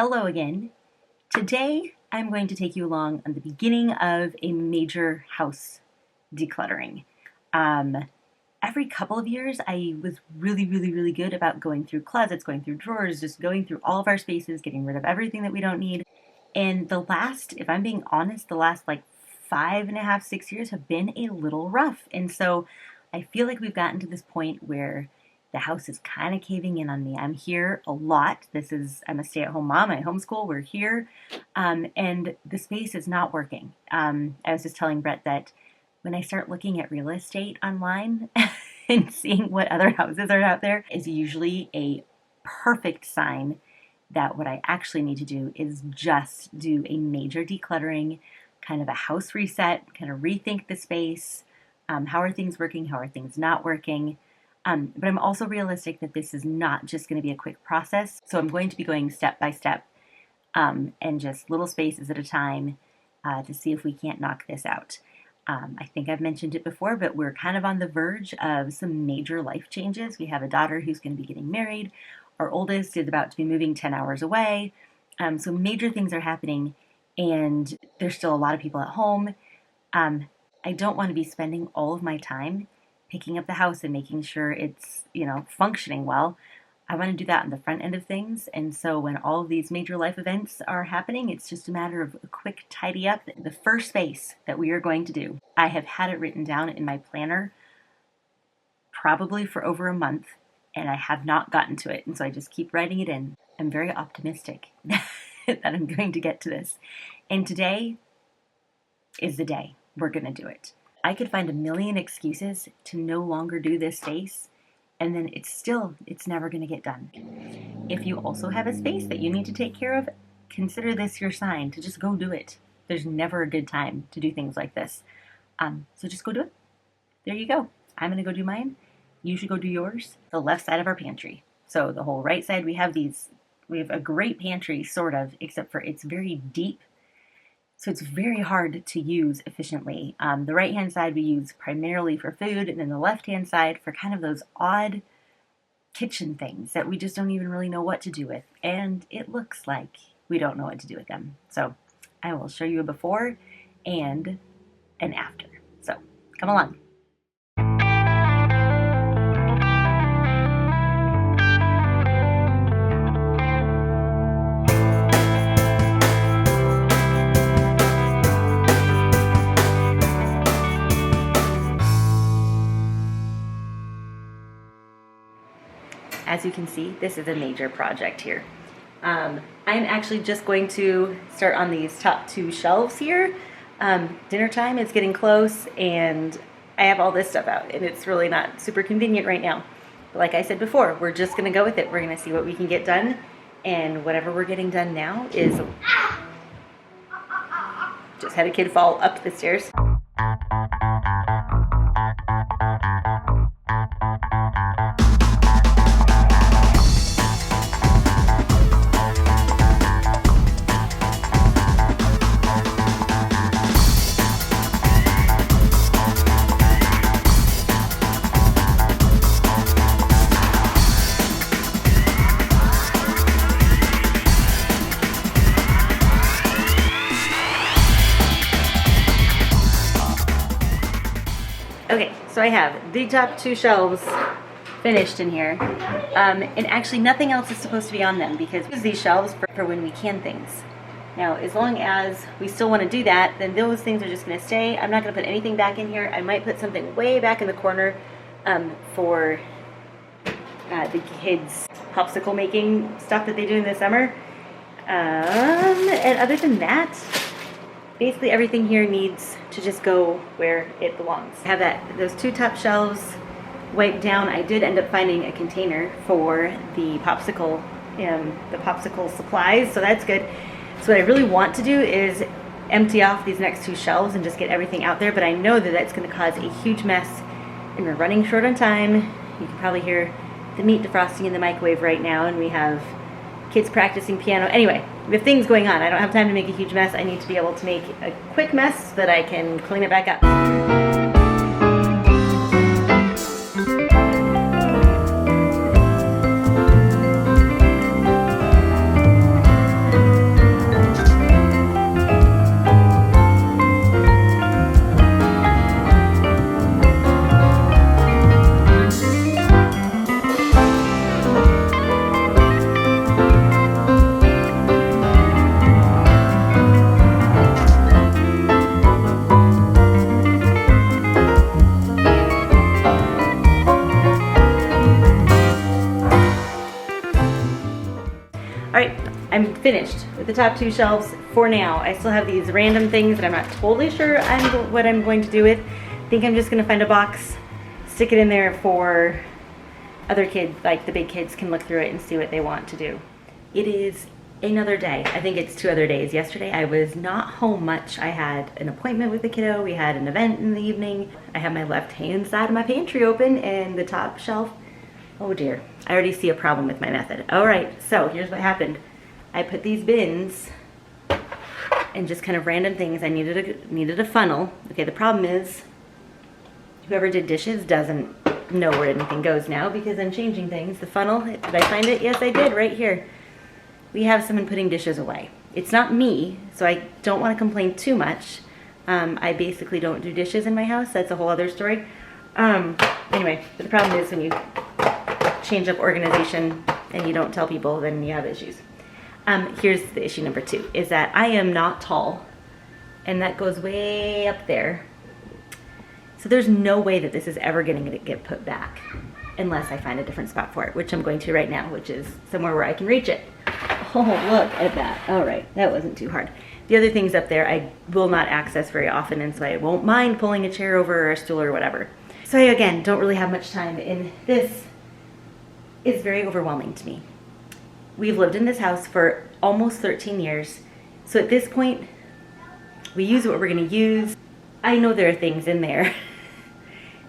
Hello again. Today I'm going to take you along on the beginning of a major house decluttering. Every couple of years I was really good about going through closets, going through drawers, just going through all of our spaces, getting rid of everything that we don't need. And if I'm being honest, the last 5.5, 6 years have been a little rough. And so I feel like we've gotten to this point where the house is kind of caving in on me. I'm here a lot. I'm a stay-at-home mom. I homeschool. We're here. And the space is not working. I was just telling Brett that when I start looking at real estate online and seeing what other houses are out there is usually a perfect sign that what I actually need to do is just do a major decluttering, kind of a house reset, kind of rethink the space. How are things working? How are things not working? But I'm also realistic that this is not just going to be a quick process. So I'm going to be going step by step and just little spaces at a time to see if we can't knock this out. I think I've mentioned it before, but we're kind of on the verge of some major life changes. We have a daughter who's going to be getting married. Our oldest is about to be moving 10 hours away. So major things are happening, and there's still a lot of people at home. I don't want to be spending all of my time picking up the house and making sure it's, functioning well. I want to do that on the front end of things. And so when all of these major life events are happening, it's just a matter of a quick tidy up. The first space that we are going to do, I have had it written down in my planner probably for over a month, and I have not gotten to it. And so I just keep writing it in. I'm very optimistic that I'm going to get to this. And today is the day we're going to do it. I could find a million excuses to no longer do this space, and then it's never going to get done. If you also have a space that you need to take care of, consider this your sign to just go do it. There's never a good time to do things like this. So just go do it. There you go. I'm going to go do mine. You should go do yours. The left side of our pantry. So the whole right side, we have a great pantry, sort of, except for it's very deep. So it's very hard to use efficiently. The right-hand side we use primarily for food, and then the left-hand side for kind of those odd kitchen things that we just don't even really know what to do with. And it looks like we don't know what to do with them. So I will show you a before and an after. So come along. As you can see, this is a major project here. I'm actually just going to start on these top two shelves here. Dinner time is getting close, and I have all this stuff out, and it's really not super convenient right now. But like I said before, we're just going to go with it. We're going to see what we can get done, and whatever we're getting done now is... Just had a kid fall up the stairs. Okay, so I have the top two shelves finished in here, and actually nothing else is supposed to be on them because we use these shelves for when we can things. Now, as long as we still want to do that, then those things are just going to stay. I'm not going to put anything back in here. I might put something way back in the corner for the kids' popsicle making stuff that they do in the summer. And other than that, basically everything here needs to just go where it belongs. I have those two top shelves wiped down. I did end up finding a container for the popsicle supplies, so that's good. So what I really want to do is empty off these next two shelves and just get everything out there, but I know that that's going to cause a huge mess, and we're running short on time. You can probably hear the meat defrosting in the microwave right now, and we have kids practicing piano. Anyway, we have things going on. I don't have time to make a huge mess. I need to be able to make a quick mess so that I can clean it back up. finished with the top 2 shelves for now. I still have these random things that I'm not totally sure what I'm going to do with. I think I'm just gonna find a box, stick it in there for other kids, like the big kids can look through it and see what they want to do. It is another day. I think it's 2 other days. Yesterday I was not home much. I had an appointment with the kiddo. We had an event in the evening. I have my left-hand side of my pantry open and the top shelf. Oh dear, I already see a problem with my method. All right, so here's what happened. I put these bins and just kind of random things. I needed a funnel. Okay, the problem is whoever did dishes doesn't know where anything goes now because I'm changing things. The funnel, did I find it? Yes, I did, right here. We have someone putting dishes away. It's not me, so I don't want to complain too much. I basically don't do dishes in my house. That's a whole other story. Anyway, but the problem is when you change up organization and you don't tell people, then you have issues. Here's the issue number 2, is that I am not tall, and that goes way up there. So there's no way that this is ever going to get put back unless I find a different spot for it, which I'm going to right now, which is somewhere where I can reach it. Oh, look at that. All right, that wasn't too hard. The other things up there I will not access very often, and so I won't mind pulling a chair over or a stool or whatever. So I, again, don't really have much time, and this is very overwhelming to me. We've lived in this house for almost 13 years, so at this point, we use what we're going to use. I know there are things in there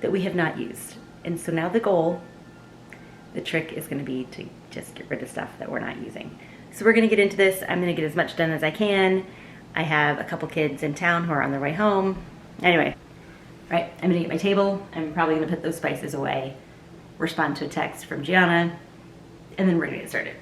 that we have not used, and so now the trick is going to be to just get rid of stuff that we're not using. So we're going to get into this. I'm going to get as much done as I can. I have a couple kids in town who are on their way home. Anyway, right, I'm going to get my table. I'm probably going to put those spices away, respond to a text from Gianna, and then we're going to get started.